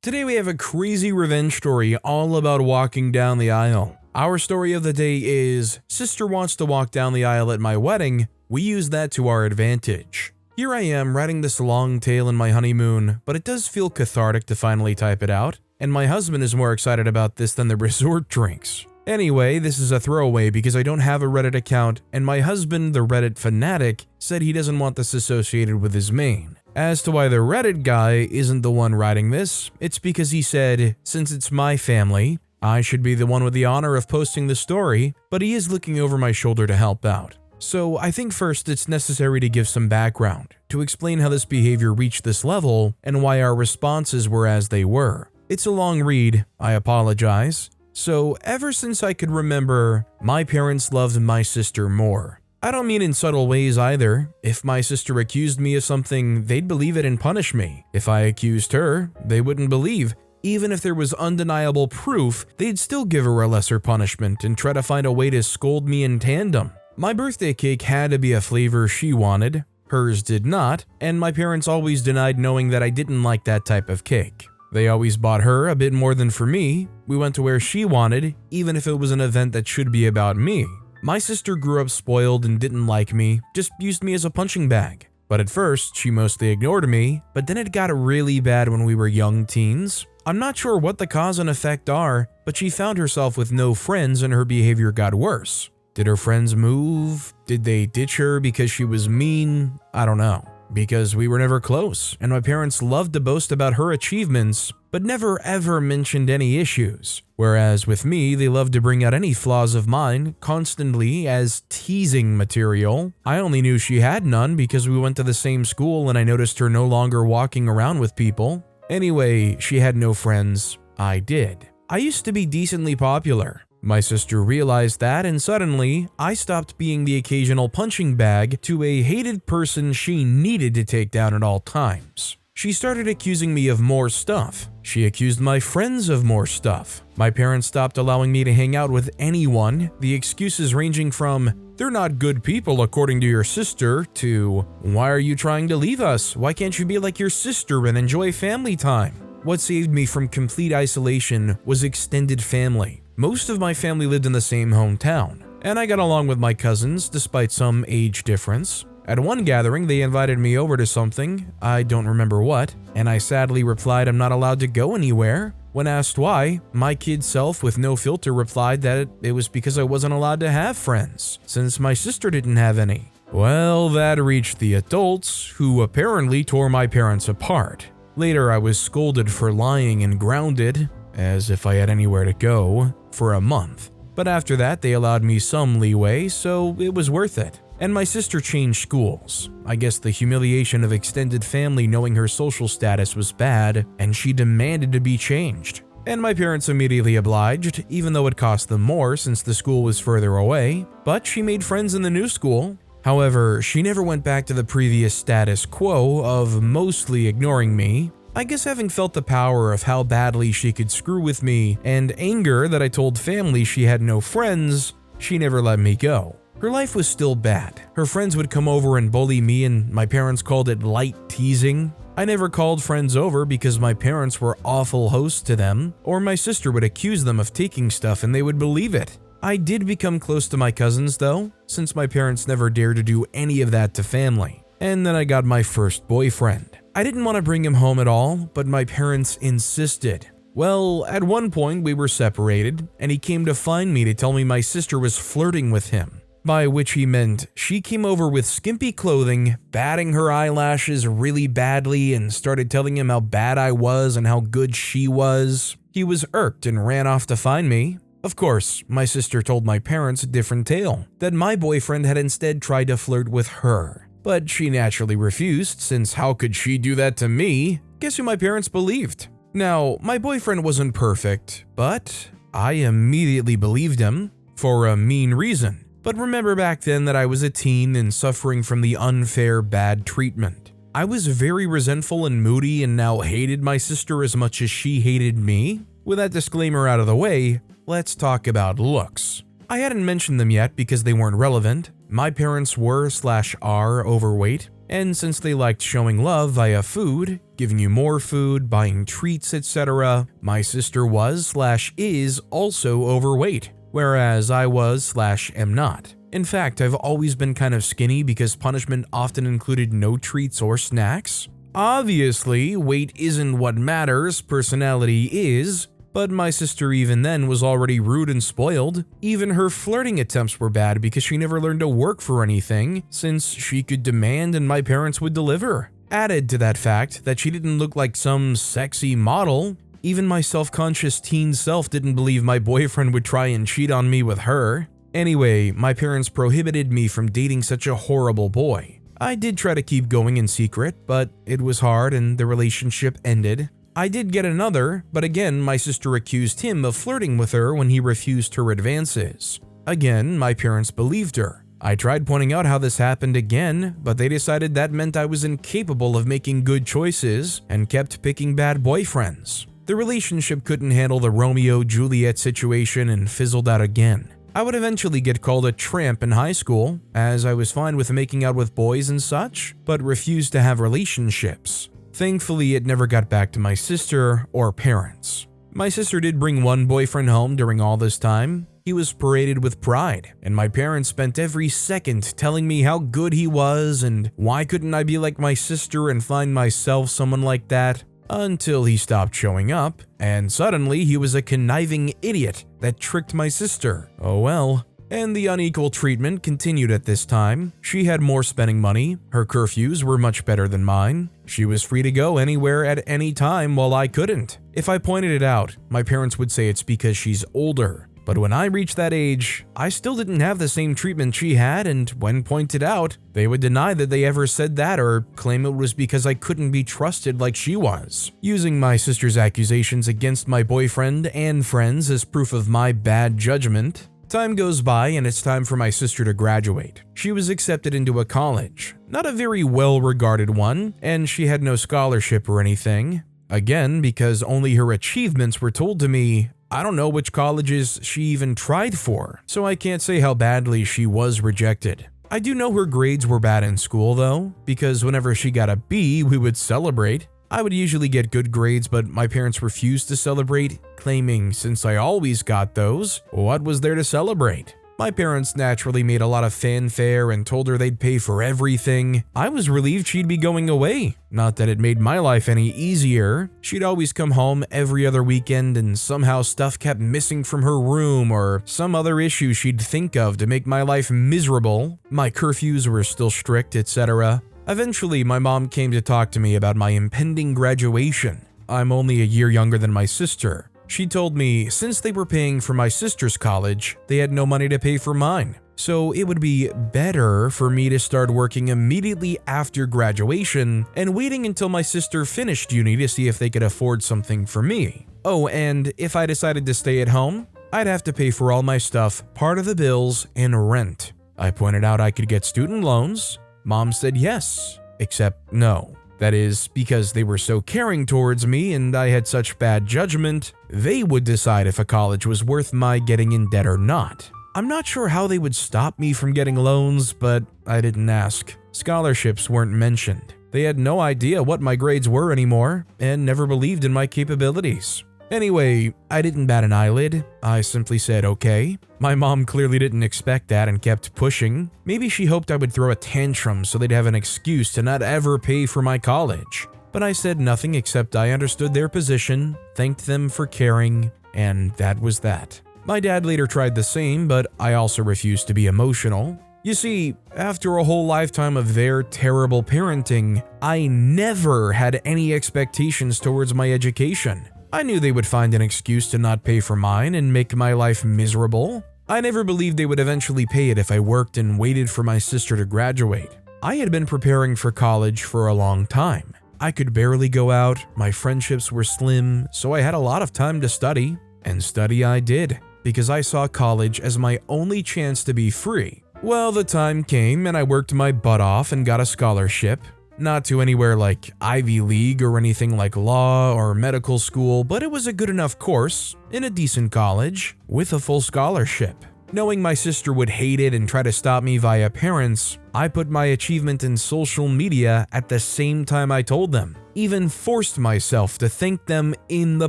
Today we have a crazy revenge story all about walking down the aisle. Our story of the day is, sister wants to walk down the aisle at my wedding, we use that to our advantage. Here I am writing this long tale in my honeymoon, but it does feel cathartic to finally type it out, and my husband is more excited about this than the resort drinks. Anyway, this is a throwaway because I don't have a Reddit account, and my husband, the Reddit fanatic, said he doesn't want this associated with his main. As to why the Reddit guy isn't the one writing this, it's because he said, since it's my family, I should be the one with the honor of posting the story, but he is looking over my shoulder to help out. So I think first it's necessary to give some background, to explain how this behavior reached this level, and why our responses were as they were. It's a long read, I apologize. So ever since I could remember, my parents loved my sister more. I don't mean in subtle ways either. If my sister accused me of something, they'd believe it and punish me. If I accused her, they wouldn't believe. Even if there was undeniable proof, they'd still give her a lesser punishment and try to find a way to scold me in tandem. My birthday cake had to be a flavor she wanted, hers did not, and my parents always denied knowing that I didn't like that type of cake. They always bought her a bit more than for me. We went to where she wanted, even if it was an event that should be about me. My sister grew up spoiled and didn't like me, just used me as a punching bag. But at first, she mostly ignored me, but then it got really bad when we were young teens. I'm not sure what the cause and effect are, but she found herself with no friends and her behavior got worse. Did her friends move? Did they ditch her because she was mean? I don't know. Because we were never close, and my parents loved to boast about her achievements, but never ever mentioned any issues. Whereas with me, they loved to bring out any flaws of mine constantly as teasing material. I only knew she had none because we went to the same school and I noticed her no longer walking around with people. Anyway, she had no friends. I did. I used to be decently popular. My sister realized that, and suddenly, I stopped being the occasional punching bag to a hated person she needed to take down at all times. She started accusing me of more stuff. She accused my friends of more stuff. My parents stopped allowing me to hang out with anyone, the excuses ranging from, "They're not good people according to your sister," to, "Why are you trying to leave us? Why can't you be like your sister and enjoy family time?" What saved me from complete isolation was extended family. Most of my family lived in the same hometown, and I got along with my cousins despite some age difference. At one gathering, they invited me over to something, I don't remember what, and I sadly replied I'm not allowed to go anywhere. When asked why, my kid self with no filter replied that it was because I wasn't allowed to have friends, since my sister didn't have any. Well, that reached the adults, who apparently tore my parents apart. Later, I was scolded for lying and grounded, as if I had anywhere to go, for a month. But after that, they allowed me some leeway, so it was worth it. And my sister changed schools. I guess the humiliation of extended family knowing her social status was bad, and she demanded to be changed. And my parents immediately obliged, even though it cost them more since the school was further away, but she made friends in the new school. However, she never went back to the previous status quo of mostly ignoring me. I guess having felt the power of how badly she could screw with me and anger that I told family she had no friends, she never let me go. Her life was still bad. Her friends would come over and bully me, and my parents called it light teasing. I never called friends over because my parents were awful hosts to them, or my sister would accuse them of taking stuff and they would believe it. I did become close to my cousins though, since my parents never dared to do any of that to family. And then I got my first boyfriend. I didn't want to bring him home at all, but my parents insisted. Well, at one point we were separated, and he came to find me to tell me my sister was flirting with him. By which he meant she came over with skimpy clothing, batting her eyelashes really badly, and started telling him how bad I was and how good she was. He was irked and ran off to find me. Of course, my sister told my parents a different tale, that my boyfriend had instead tried to flirt with her. But she naturally refused, since how could she do that to me? Guess who my parents believed? Now, my boyfriend wasn't perfect, but I immediately believed him, for a mean reason. But remember back then that I was a teen and suffering from the unfair bad treatment. I was very resentful and moody and now hated my sister as much as she hated me. With that disclaimer out of the way, let's talk about looks. I hadn't mentioned them yet because they weren't relevant. My parents were/are overweight, And since they liked showing love via food, giving you more food, buying treats, etc., my sister was/is also overweight, whereas I was/am not. In fact, I've always been kind of skinny because punishment often included no treats or snacks. Obviously, weight isn't what matters, personality is, but my sister even then was already rude and spoiled. Even her flirting attempts were bad because she never learned to work for anything, since she could demand and my parents would deliver. Added to that fact that she didn't look like some sexy model, even my self-conscious teen self didn't believe my boyfriend would try and cheat on me with her. Anyway, my parents prohibited me from dating such a horrible boy. I did try to keep going in secret, but it was hard and the relationship ended. I did get another, but again, my sister accused him of flirting with her when he refused her advances. Again, my parents believed her. I tried pointing out how this happened again, but they decided that meant I was incapable of making good choices and kept picking bad boyfriends. The relationship couldn't handle the Romeo-Juliet situation and fizzled out again. I would eventually get called a tramp in high school, as I was fine with making out with boys and such, but refused to have relationships. Thankfully, it never got back to my sister or parents. My sister did bring one boyfriend home during all this time. He was paraded with pride, and my parents spent every second telling me how good he was and why couldn't I be like my sister and find myself someone like that. Until he stopped showing up, and suddenly he was a conniving idiot that tricked my sister. Oh well. And the unequal treatment continued at this time. She had more spending money, her curfews were much better than mine. She was free to go anywhere at any time while I couldn't. If I pointed it out, my parents would say it's because she's older. But when I reached that age, I still didn't have the same treatment she had, and when pointed out, they would deny that they ever said that or claim it was because I couldn't be trusted like she was, using my sister's accusations against my boyfriend and friends as proof of my bad judgment. Time goes by and it's time for my sister to graduate. She was accepted into a college, not a very well-regarded one, and she had no scholarship or anything. Again, because only her achievements were told to me, I don't know which colleges she even tried for, so I can't say how badly she was rejected. I do know her grades were bad in school though, because whenever she got a B, we would celebrate. I would usually get good grades, but my parents refused to celebrate, claiming since I always got those, what was there to celebrate? My parents naturally made a lot of fanfare and told her they'd pay for everything. I was relieved she'd be going away. Not that it made my life any easier. She'd always come home every other weekend and somehow stuff kept missing from her room or some other issue she'd think of to make my life miserable. My curfews were still strict, etc. Eventually, my mom came to talk to me about my impending graduation. I'm only a year younger than my sister. She told me since they were paying for my sister's college, they had no money to pay for mine. So it would be better for me to start working immediately after graduation and waiting until my sister finished uni to see if they could afford something for me. Oh, and if I decided to stay at home, I'd have to pay for all my stuff, part of the bills, and rent. I pointed out I could get student loans. Mom said yes, except no. That is, because they were so caring towards me and I had such bad judgment, they would decide if a college was worth my getting in debt or not. I'm not sure how they would stop me from getting loans, but I didn't ask. Scholarships weren't mentioned. They had no idea what my grades were anymore and never believed in my capabilities. Anyway, I didn't bat an eyelid. I simply said okay. My mom clearly didn't expect that and kept pushing. Maybe she hoped I would throw a tantrum so they'd have an excuse to not ever pay for my college. But I said nothing except I understood their position, thanked them for caring, and that was that. My dad later tried the same, but I also refused to be emotional. You see, after a whole lifetime of their terrible parenting, I never had any expectations towards my education. I knew they would find an excuse to not pay for mine and make my life miserable. I never believed they would eventually pay it if I worked and waited for my sister to graduate. I had been preparing for college for a long time. I could barely go out, my friendships were slim, so I had a lot of time to study. And study I did, because I saw college as my only chance to be free. Well, the time came and I worked my butt off and got a scholarship. Not to anywhere like Ivy League or anything like law or medical school, but it was a good enough course in a decent college with a full scholarship. Knowing my sister would hate it and try to stop me via parents, I put my achievement in social media at the same time I told them, even forced myself to thank them in the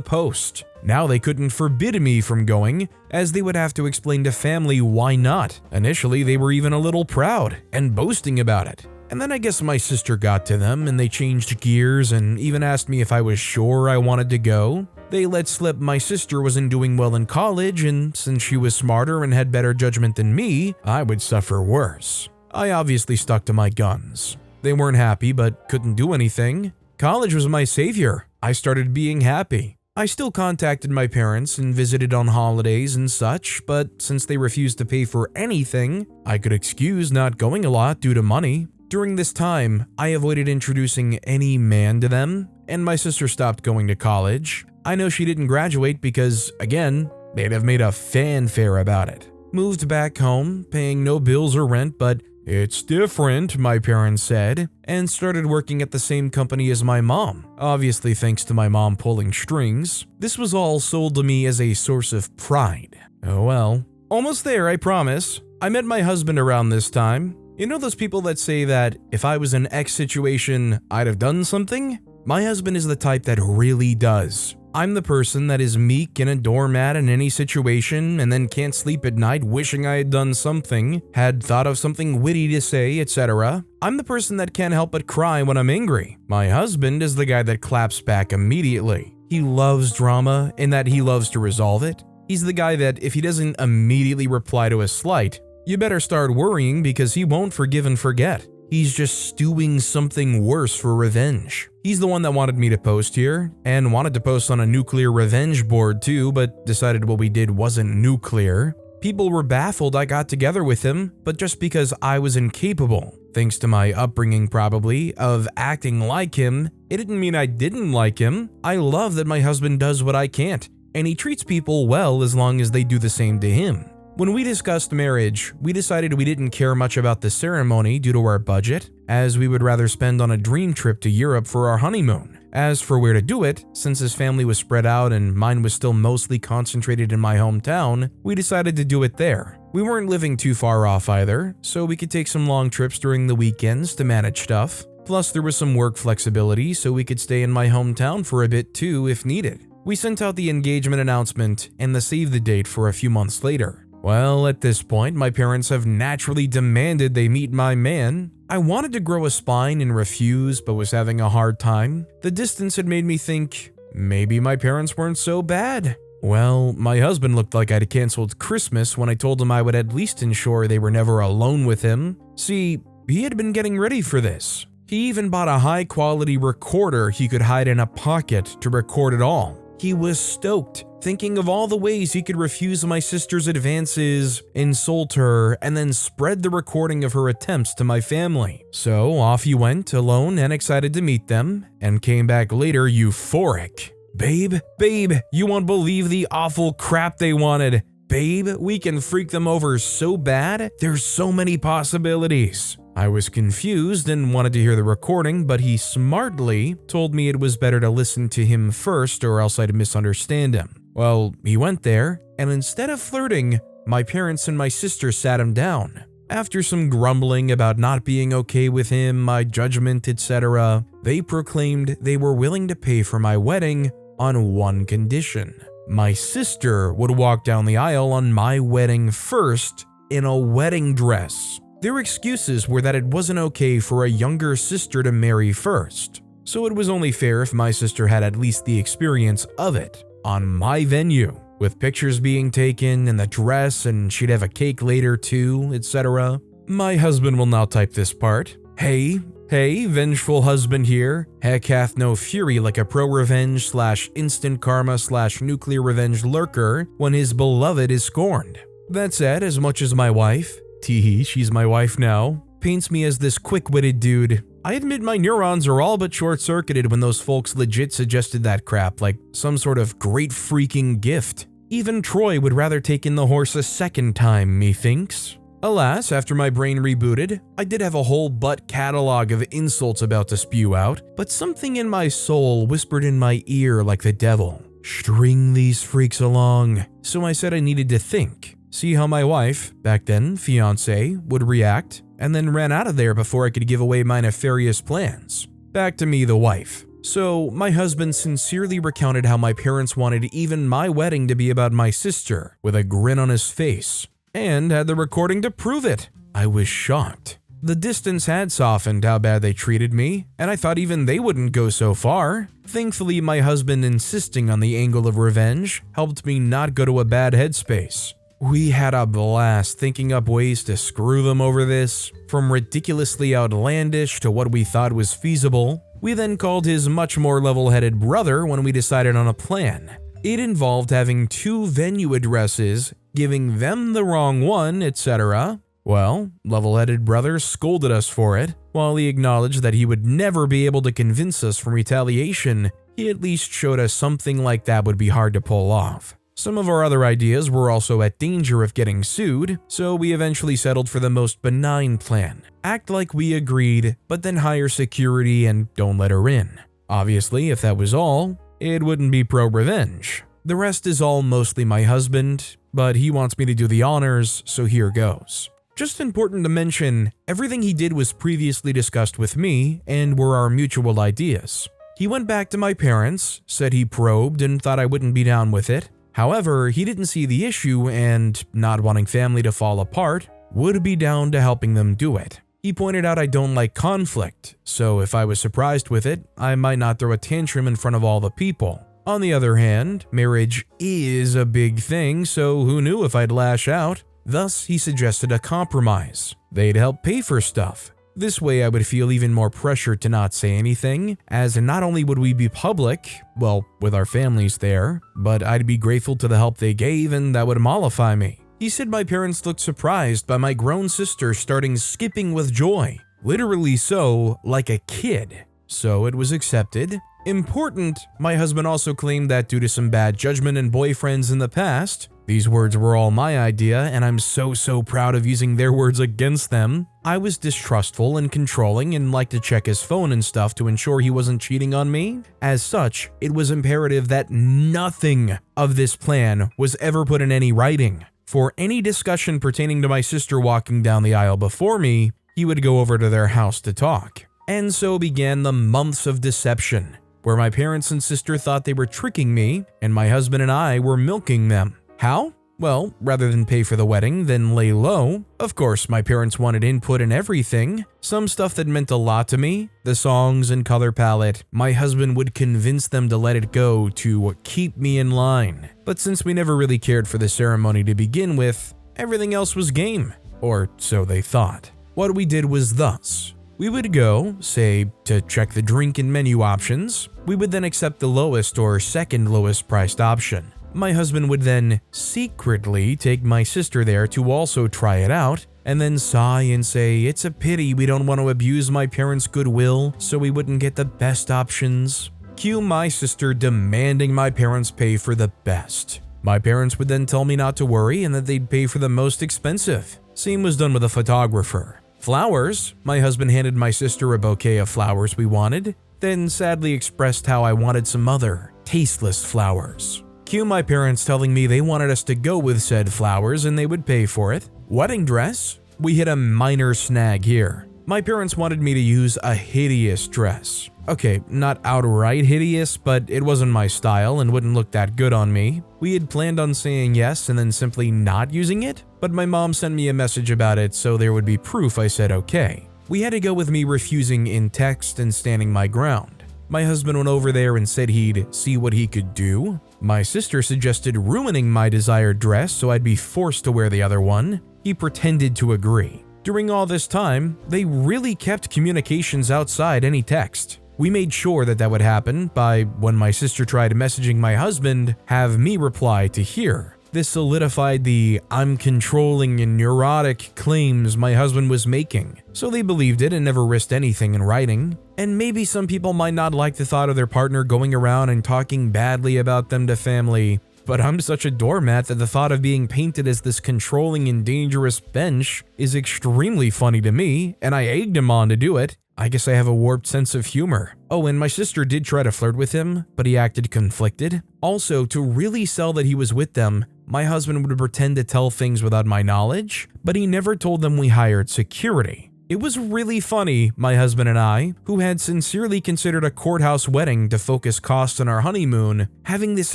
post. Now they couldn't forbid me from going, as they would have to explain to family why not. Initially, they were even a little proud and boasting about it. And then I guess my sister got to them and they changed gears and even asked me if I was sure I wanted to go. They let slip my sister wasn't doing well in college, and since she was smarter and had better judgment than me, I would suffer worse. I obviously stuck to my guns. They weren't happy but couldn't do anything. College was my savior. I started being happy. I still contacted my parents and visited on holidays and such, but since they refused to pay for anything, I could excuse not going a lot due to money. During this time, I avoided introducing any man to them, and my sister stopped going to college. I know she didn't graduate because, again, they'd have made a fanfare about it. Moved back home, paying no bills or rent, but it's different, my parents said, and started working at the same company as my mom, obviously thanks to my mom pulling strings. This was all sold to me as a source of pride. Oh well. Almost there, I promise. I met my husband around this time. You know those people that say that if I was in X situation, I'd have done something? My husband is the type that really does. I'm the person that is meek and a doormat in any situation and then can't sleep at night wishing I had done something, had thought of something witty to say, etc. I'm the person that can't help but cry when I'm angry. My husband is the guy that claps back immediately. He loves drama in that he loves to resolve it. He's the guy that if he doesn't immediately reply to a slight, you better start worrying because he won't forgive and forget. He's just stewing something worse for revenge. He's the one that wanted me to post here, and wanted to post on a nuclear revenge board too, but decided what we did wasn't nuclear. People were baffled I got together with him, but just because I was incapable, thanks to my upbringing probably, of acting like him, it didn't mean I didn't like him. I love that my husband does what I can't, and he treats people well as long as they do the same to him. When we discussed marriage, we decided we didn't care much about the ceremony due to our budget, as we would rather spend on a dream trip to Europe for our honeymoon. As for where to do it, since his family was spread out and mine was still mostly concentrated in my hometown, we decided to do it there. We weren't living too far off either, so we could take some long trips during the weekends to manage stuff. Plus there was some work flexibility, so we could stay in my hometown for a bit too if needed. We sent out the engagement announcement and the save the date for a few months later. Well, at this point, my parents have naturally demanded they meet my man. I wanted to grow a spine and refuse, but was having a hard time. The distance had made me think, maybe my parents weren't so bad. Well, my husband looked like I'd canceled Christmas when I told him I would at least ensure they were never alone with him. See, he had been getting ready for this. He even bought a high-quality recorder he could hide in a pocket to record it all. He was stoked, thinking of all the ways he could refuse my sister's advances, insult her, and then spread the recording of her attempts to my family. So off he went, alone and excited to meet them, and came back later euphoric. Babe, you won't believe the awful crap they wanted. Babe, we can freak them over so bad, there's so many possibilities. I was confused and wanted to hear the recording, but he smartly told me it was better to listen to him first or else I'd misunderstand him. Well, he went there, and instead of flirting, my parents and my sister sat him down. After some grumbling about not being okay with him, my judgment, etc., they proclaimed they were willing to pay for my wedding on one condition. My sister would walk down the aisle on my wedding first in a wedding dress. Their excuses were that it wasn't okay for a younger sister to marry first, so it was only fair if my sister had at least the experience of it on my venue, with pictures being taken and the dress, and she'd have a cake later too, etc. My husband will now type this part. Hey, vengeful husband here. Heck hath no fury like a ProRevenge / instant karma / nuclear revenge lurker when his beloved is scorned. That said, as much as my wife, teehee, she's my wife now, paints me as this quick-witted dude, I admit my neurons are all but short-circuited when those folks legit suggested that crap like some sort of great freaking gift. Even Troy would rather take in the horse a second time, methinks. Alas, after my brain rebooted, I did have a whole butt catalog of insults about to spew out, but something in my soul whispered in my ear like the devil, string these freaks along. So I said I needed to think. see how my wife, back then fiance, would react, and then ran out of there before I could give away my nefarious plans. Back to me, the wife. So, my husband sincerely recounted how my parents wanted even my wedding to be about my sister, with a grin on his face, and had the recording to prove it. I was shocked. The distance had softened how bad they treated me, and I thought even they wouldn't go so far. Thankfully, my husband insisting on the angle of revenge helped me not go to a bad headspace. We had a blast thinking up ways to screw them over this, from ridiculously outlandish to what we thought was feasible. We then called his much more level-headed brother when we decided on a plan. It involved having 2 venue addresses, giving them the wrong one, etc. Well, level-headed brother scolded us for it. While he acknowledged that he would never be able to convince us from retaliation, he at least showed us something like that would be hard to pull off. Some of our other ideas were also at danger of getting sued, so we eventually settled for the most benign plan. Act like we agreed, but then hire security and don't let her in. Obviously, if that was all, it wouldn't be ProRevenge. The rest is all mostly my husband, but he wants me to do the honors, so here goes. Just important to mention, everything he did was previously discussed with me and were our mutual ideas. He went back to my parents, said he probed and thought I wouldn't be down with it. However, he didn't see the issue and, not wanting family to fall apart, would be down to helping them do it. He pointed out I don't like conflict, so if I was surprised with it, I might not throw a tantrum in front of all the people. On the other hand, marriage is a big thing, so who knew if I'd lash out? Thus, he suggested a compromise. They'd help pay for stuff. This way I would feel even more pressure to not say anything, as not only would we be public, well, with our families there, but I'd be grateful to the help they gave and that would mollify me. He said my parents looked surprised by my grown sister starting skipping with joy. Literally so, like a kid. So it was accepted. Important, my husband also claimed that due to some bad judgment and boyfriends in the past, these words were all my idea and I'm so proud of using their words against them, I was distrustful and controlling and liked to check his phone and stuff to ensure he wasn't cheating on me. As such, it was imperative that nothing of this plan was ever put in any writing. For any discussion pertaining to my sister walking down the aisle before me, he would go over to their house to talk. And so began the months of deception, where my parents and sister thought they were tricking me and my husband and I were milking them. How? Well, rather than pay for the wedding, then lay low. Of course, my parents wanted input in everything. Some stuff that meant a lot to me, the songs and color palette, my husband would convince them to let it go to keep me in line. But since we never really cared for the ceremony to begin with, everything else was game. Or so they thought. What we did was thus. We would go, say, to check the drink and menu options. We would then accept the lowest or second lowest priced option. My husband would then secretly take my sister there to also try it out, and then sigh and say it's a pity we don't want to abuse my parents' goodwill so we wouldn't get the best options. Cue my sister demanding my parents pay for the best. My parents would then tell me not to worry and that they'd pay for the most expensive. Same was done with a photographer. Flowers, my husband handed my sister a bouquet of flowers we wanted, then sadly expressed how I wanted some other, tasteless flowers. Cue my parents telling me they wanted us to go with said flowers and they would pay for it. Wedding dress? We hit a minor snag here. My parents wanted me to use a hideous dress. Okay, not outright hideous, but it wasn't my style and wouldn't look that good on me. We had planned on saying yes and then simply not using it, but my mom sent me a message about it so there would be proof I said okay. We had to go with me refusing in text and standing my ground. My husband went over there and said he'd see what he could do. My sister suggested ruining my desired dress so I'd be forced to wear the other one. He pretended to agree. During all this time, they really kept communications outside any text. We made sure that would happen by, when my sister tried messaging my husband, have me reply to here. This solidified the "I'm controlling and neurotic" claims my husband was making, so they believed it and never risked anything in writing. And maybe some people might not like the thought of their partner going around and talking badly about them to family, but I'm such a doormat that the thought of being painted as this controlling and dangerous bench is extremely funny to me, and I egged him on to do it. I guess I have a warped sense of humor. Oh, and my sister did try to flirt with him, but he acted conflicted. Also, to really sell that he was with them, my husband would pretend to tell things without my knowledge, but he never told them we hired security. It was really funny, my husband and I, who had sincerely considered a courthouse wedding to focus costs on our honeymoon, having this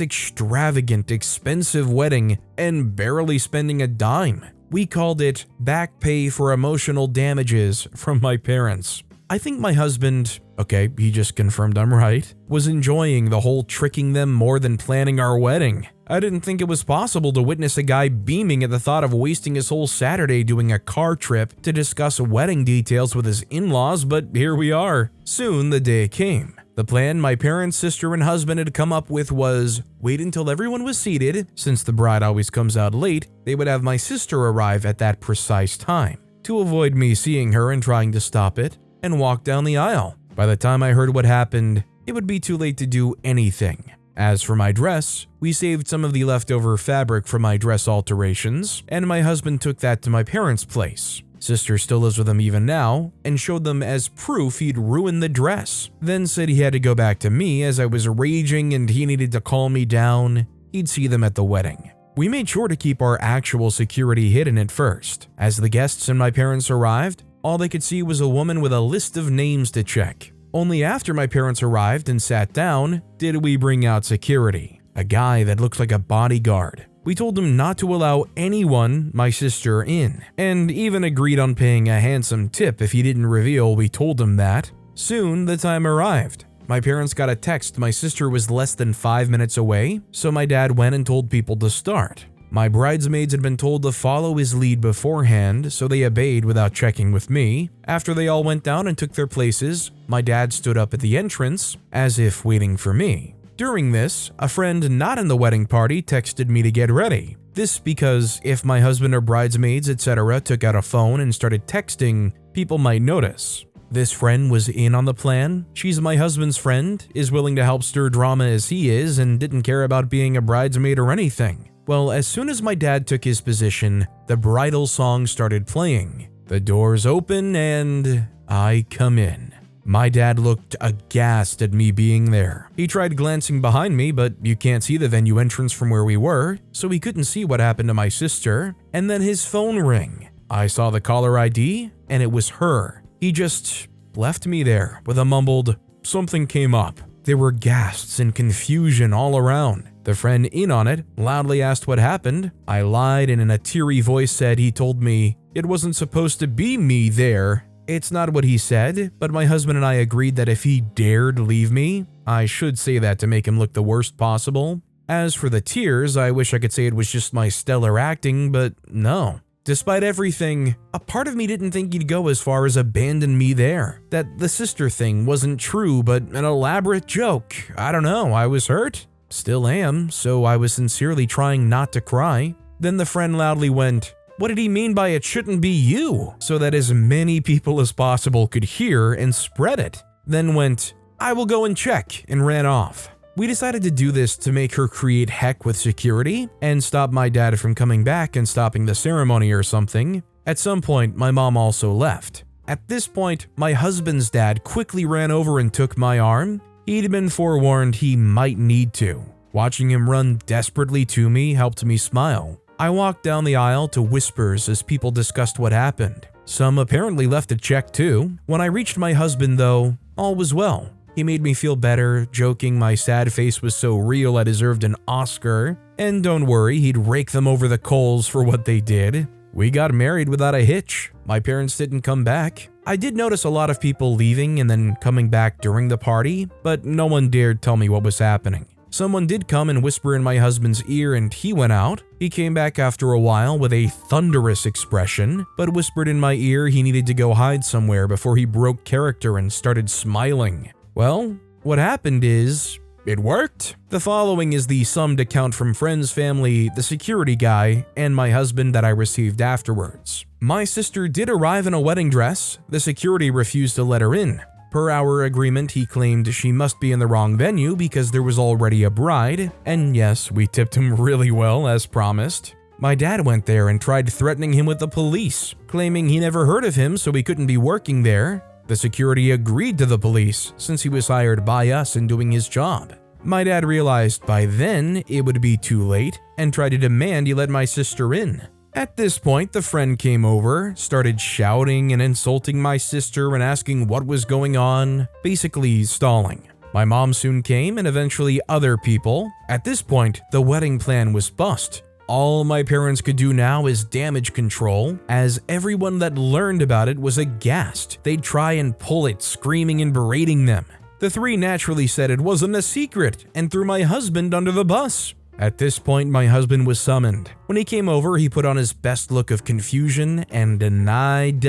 extravagant, expensive wedding and barely spending a dime. We called it back pay for emotional damages from my parents. I think my husband, okay, he just confirmed I'm right, was enjoying the whole tricking them more than planning our wedding. I didn't think it was possible to witness a guy beaming at the thought of wasting his whole Saturday doing a car trip to discuss wedding details with his in-laws, but here we are. Soon the day came. The plan my parents, sister, and husband had come up with was wait until everyone was seated. Since the bride always comes out late, they would have my sister arrive at that precise time to avoid me seeing her and trying to stop it, and walk down the aisle. By the time I heard what happened, it would be too late to do anything. As for my dress, we saved some of the leftover fabric for my dress alterations, and my husband took that to my parents' place. Sister still lives with him even now, and showed them as proof he'd ruined the dress. Then said he had to go back to me as I was raging and he needed to calm me down. He'd see them at the wedding. We made sure to keep our actual security hidden at first. As the guests and my parents arrived, all they could see was a woman with a list of names to check. Only after my parents arrived and sat down did we bring out security, a guy that looked like a bodyguard. We told him not to allow anyone, my sister, in, and even agreed on paying a handsome tip if he didn't reveal we told him that. Soon the time arrived. My parents got a text my sister was less than 5 minutes away, so my dad went and told people to start. My bridesmaids had been told to follow his lead beforehand, so they obeyed without checking with me. After they all went down and took their places, my dad stood up at the entrance, as if waiting for me. During this, a friend not in the wedding party texted me to get ready. This because if my husband or bridesmaids, etc. took out a phone and started texting, people might notice. This friend was in on the plan. She's my husband's friend, is willing to help stir drama as he is, and didn't care about being a bridesmaid or anything. Well, as soon as my dad took his position, the bridal song started playing. The doors open and I come in. My dad looked aghast at me being there. He tried glancing behind me, but you can't see the venue entrance from where we were, so he couldn't see what happened to my sister. And then his phone rang. I saw the caller ID, and it was her. He just left me there with a mumbled, "Something came up." There were gasps and confusion all around. The friend in on it loudly asked what happened. I lied and in a teary voice said he told me it wasn't supposed to be me there. It's not what he said, but my husband and I agreed that if he dared leave me, I should say that to make him look the worst possible. As for the tears, I wish I could say it was just my stellar acting, but no. Despite everything, a part of me didn't think he'd go as far as abandon me there. That the sister thing wasn't true, but an elaborate joke. I don't know, I was hurt. Still am, so I was sincerely trying not to cry. Then the friend loudly went, "What did he mean by it shouldn't be you?" So that as many people as possible could hear and spread it. Then went, "I will go and check," and ran off. We decided to do this to make her create heck with security and stop my dad from coming back and stopping the ceremony or something. At some point, my mom also left. At this point, my husband's dad quickly ran over and took my arm. He'd been forewarned he might need to. Watching him run desperately to me helped me smile. I walked down the aisle to whispers as people discussed what happened. Some apparently left a check too. When I reached my husband though, all was well. He made me feel better, joking my sad face was so real I deserved an Oscar. And don't worry, he'd rake them over the coals for what they did. We got married without a hitch. My parents didn't come back. I did notice a lot of people leaving and then coming back during the party, but no one dared tell me what was happening. Someone did come and whisper in my husband's ear and he went out. He came back after a while with a thunderous expression, but whispered in my ear he needed to go hide somewhere before he broke character and started smiling. Well, what happened is, it worked. The following is the summed account from friends, family, the security guy, and my husband that I received afterwards. My sister did arrive in a wedding dress. The security refused to let her in. Per our agreement, he claimed she must be in the wrong venue because there was already a bride, and yes, we tipped him really well as promised. My dad went there and tried threatening him with the police, claiming he never heard of him so he couldn't be working there. The security agreed to the police since he was hired by us and doing his job. My dad realized by then it would be too late and tried to demand he let my sister in. At this point, the friend came over, started shouting and insulting my sister and asking what was going on, basically stalling. My mom soon came and eventually other people. At this point, the wedding plan was bust. All my parents could do now is damage control, as everyone that learned about it was aghast. They'd try and pull it, screaming and berating them. The three naturally said it wasn't a secret and threw my husband under the bus. At this point, my husband was summoned. When he came over, he put on his best look of confusion and denied.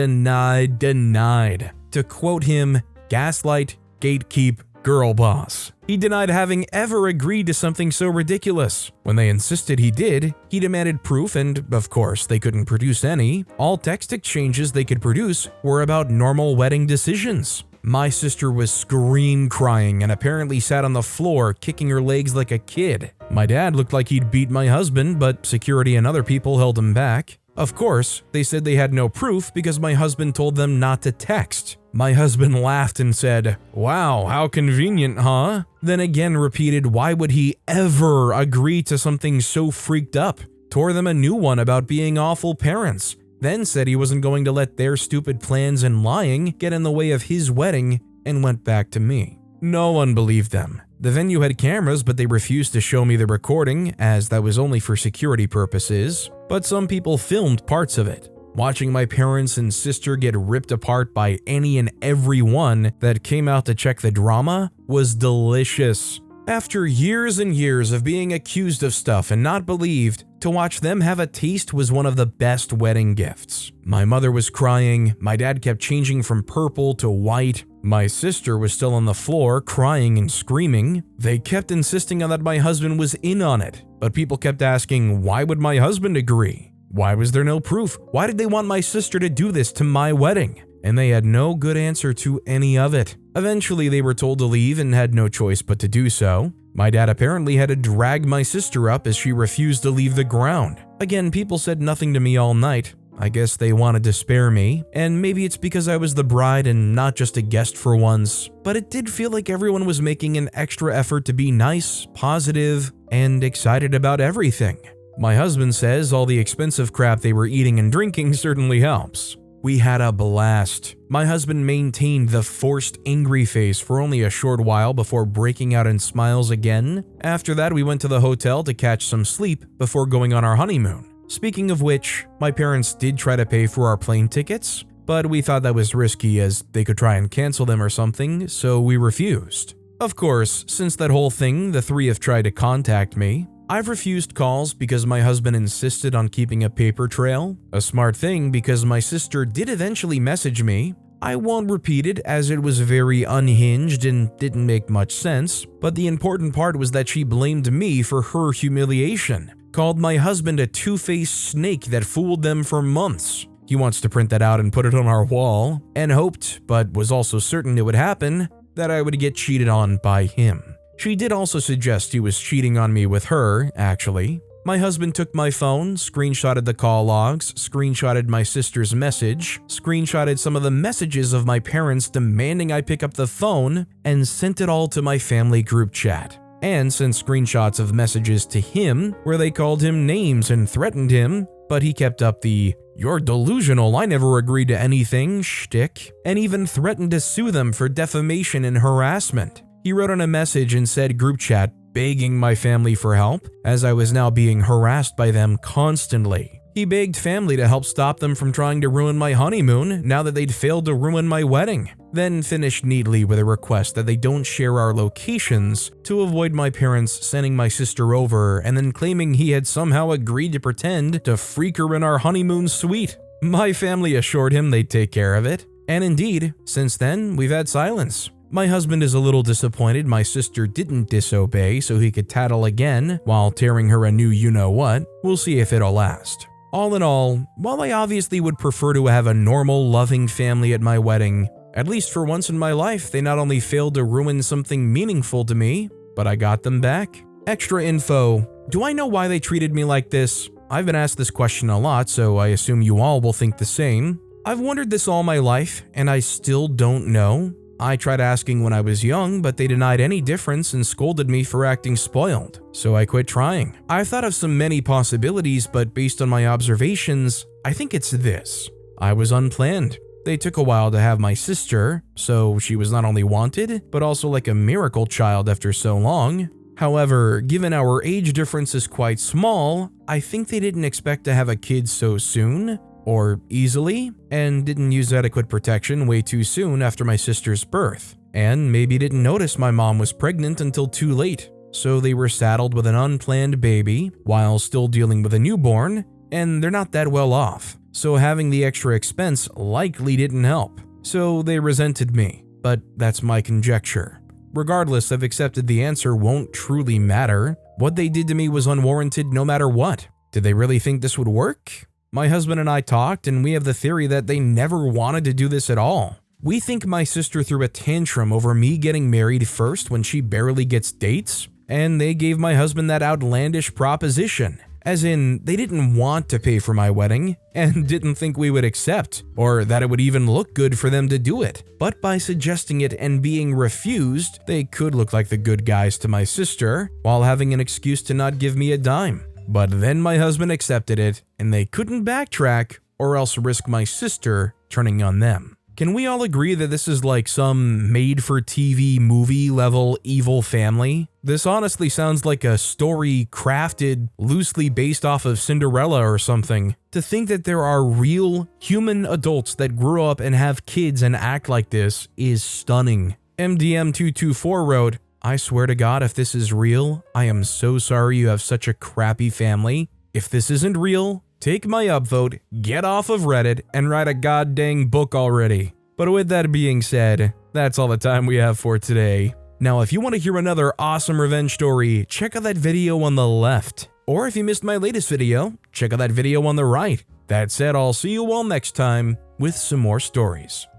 To quote him, gaslight, gatekeep, girl boss. He denied having ever agreed to something so ridiculous. When they insisted he did, he demanded proof and, of course, they couldn't produce any. All text exchanges they could produce were about normal wedding decisions. My sister was crying and apparently sat on the floor kicking her legs like a kid. My dad looked like he'd beat my husband, but security and other people held him back. Of course, they said they had no proof because my husband told them not to text. My husband laughed and said, "Wow, how convenient, huh?" Then again repeated why would he ever agree to something so freaked up. Tore them a new one about being awful parents. Then said he wasn't going to let their stupid plans and lying get in the way of his wedding and went back to me. No one believed them. The venue had cameras, but they refused to show me the recording as that was only for security purposes, but some people filmed parts of it. Watching my parents and sister get ripped apart by any and everyone that came out to check the drama was delicious. After years and years of being accused of stuff and not believed, to watch them have a taste was one of the best wedding gifts. My mother was crying, my dad kept changing from purple to white, my sister was still on the floor crying and screaming. They kept insisting on that my husband was in on it, but people kept asking why would my husband agree? Why was there no proof? Why did they want my sister to do this to my wedding? And they had no good answer to any of it. Eventually, they were told to leave and had no choice but to do so. My dad apparently had to drag my sister up as she refused to leave the ground. Again, people said nothing to me all night. I guess they wanted to spare me, and maybe it's because I was the bride and not just a guest for once, but it did feel like everyone was making an extra effort to be nice, positive, and excited about everything. My husband says all the expensive crap they were eating and drinking certainly helps. We had a blast. My husband maintained the forced angry face for only a short while before breaking out in smiles again. After that, we went to the hotel to catch some sleep before going on our honeymoon. Speaking of which, my parents did try to pay for our plane tickets, but we thought that was risky as they could try and cancel them or something, so we refused. Of course, since that whole thing, the three have tried to contact me. I've refused calls because my husband insisted on keeping a paper trail. A smart thing because my sister did eventually message me. I won't repeat it as it was very unhinged and didn't make much sense, but the important part was that she blamed me for her humiliation. Called my husband a two-faced snake that fooled them for months. He wants to print that out and put it on our wall, and hoped, but was also certain it would happen, that I would get cheated on by him. She did also suggest he was cheating on me with her, actually. My husband took my phone, screenshotted the call logs, screenshotted my sister's message, screenshotted some of the messages of my parents demanding I pick up the phone, and sent it all to my family group chat. And sent screenshots of messages to him where they called him names and threatened him, but he kept up the "you're delusional, I never agreed to anything" shtick, and even threatened to sue them for defamation and harassment. He wrote on a message and said group chat begging my family for help, as I was now being harassed by them constantly. He begged family to help stop them from trying to ruin my honeymoon now that they'd failed to ruin my wedding. Then finished neatly with a request that they don't share our locations to avoid my parents sending my sister over and then claiming he had somehow agreed to pretend to freak her in our honeymoon suite. My family assured him they'd take care of it, and indeed, since then, we've had silence. My husband is a little disappointed my sister didn't disobey so he could tattle again while tearing her a new you-know-what. We'll see if it'll last. All in all, while I obviously would prefer to have a normal, loving family at my wedding, at least for once in my life, they not only failed to ruin something meaningful to me, but I got them back. Extra info. Do I know why they treated me like this? I've been asked this question a lot, so I assume you all will think the same. I've wondered this all my life, and I still don't know. I tried asking when I was young, but they denied any difference and scolded me for acting spoiled, so I quit trying. I thought of some many possibilities, but based on my observations, I think it's this. I was unplanned. They took a while to have my sister, so she was not only wanted, but also like a miracle child after so long. However, given our age difference is quite small, I think they didn't expect to have a kid so soon, or easily, and didn't use adequate protection way too soon after my sister's birth, and maybe didn't notice my mom was pregnant until too late. So they were saddled with an unplanned baby while still dealing with a newborn, and they're not that well off. So having the extra expense likely didn't help. So they resented me, but that's my conjecture. Regardless, I've accepted the answer won't truly matter. What they did to me was unwarranted no matter what. Did they really think this would work? My husband and I talked, and we have the theory that they never wanted to do this at all. We think my sister threw a tantrum over me getting married first when she barely gets dates, and they gave my husband that outlandish proposition. As in, they didn't want to pay for my wedding, and didn't think we would accept, or that it would even look good for them to do it. But by suggesting it and being refused, they could look like the good guys to my sister, while having an excuse to not give me a dime. But then my husband accepted it, and they couldn't backtrack, or else risk my sister turning on them. Can we all agree that this is like some made-for-TV movie level evil family? This honestly sounds like a story crafted loosely based off of Cinderella or something. To think that there are real human adults that grew up and have kids and act like this is stunning. MDM224 wrote, "I swear to God, if this is real, I am so sorry you have such a crappy family. If this isn't real, take my upvote, get off of Reddit, and write a goddamn book already." But with that being said, that's all the time we have for today. Now, if you want to hear another awesome revenge story, check out that video on the left. Or if you missed my latest video, check out that video on the right. That said, I'll see you all next time with some more stories.